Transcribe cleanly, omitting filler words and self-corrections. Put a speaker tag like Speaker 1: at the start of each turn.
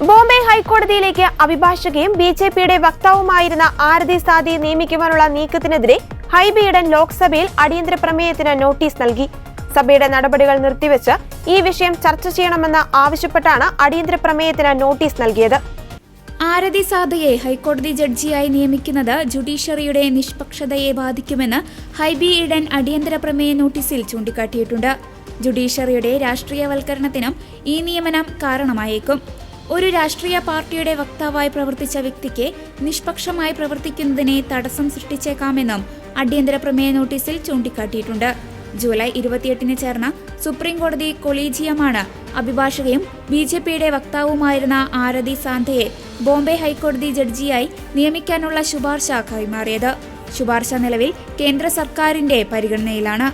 Speaker 1: ബോംബെ ഹൈക്കോടതിയിലേക്ക് അഭിഭാഷകയും ബിജെപിയുടെ വക്താവുമായിരുന്ന ആരതി സാദിയെ നിയമിക്കുവാനുള്ള നീക്കത്തിനെതിരെ ഹൈബി ഈഡൻ ലോക്സഭയിൽ അടിയന്തര പ്രമേയത്തിന് നോട്ടീസ് നൽകി. സഭയുടെ നടപടികൾ നിർത്തിവെച്ച് ഈ വിഷയം ചർച്ച ചെയ്യണമെന്ന് ആവശ്യപ്പെട്ടാണ് അടിയന്തര പ്രമേയത്തിന് നോട്ടീസ് നൽകിയത്.
Speaker 2: ആരതി സാദിയെ ഹൈക്കോടതി ജഡ്ജിയായി നിയമിക്കുന്നത് ജുഡീഷ്യറിയുടെ നിഷ്പക്ഷതയെ ബാധിക്കുമെന്ന് ഹൈബി ഈഡൻ അടിയന്തര പ്രമേയ നോട്ടീസിൽ ചൂണ്ടിക്കാട്ടിയിട്ടുണ്ട്. ജുഡീഷ്യറിയുടെ രാഷ്ട്രീയവൽക്കരണത്തിനും ഈ നിയമനം കാരണമായേക്കും. ഒരു രാഷ്ട്രീയ പാർട്ടിയുടെ വക്താവായി പ്രവർത്തിച്ച വ്യക്തിക്ക് നിഷ്പക്ഷമായി പ്രവർത്തിക്കുന്നതിനെ തടസ്സം സൃഷ്ടിച്ചേക്കാമെന്നും അടിയന്തര പ്രമേയ നോട്ടീസിൽ ചൂണ്ടിക്കാട്ടിയിട്ടുണ്ട്. ജൂലൈ 28-ന് ചേർന്ന സുപ്രീം കോടതി കൊളീജിയമാണ് അഭിഭാഷകയും ബിജെപിയുടെ വക്താവുമായിരുന്ന ആരതി സാദിയെ ബോംബെ ഹൈക്കോടതി ജഡ്ജിയായി നിയമിക്കാനുള്ള ശുപാർശ കൈമാറിയത്. ശുപാർശ നിലവിൽ കേന്ദ്ര സർക്കാരിന്റെ പരിഗണനയിലാണ്.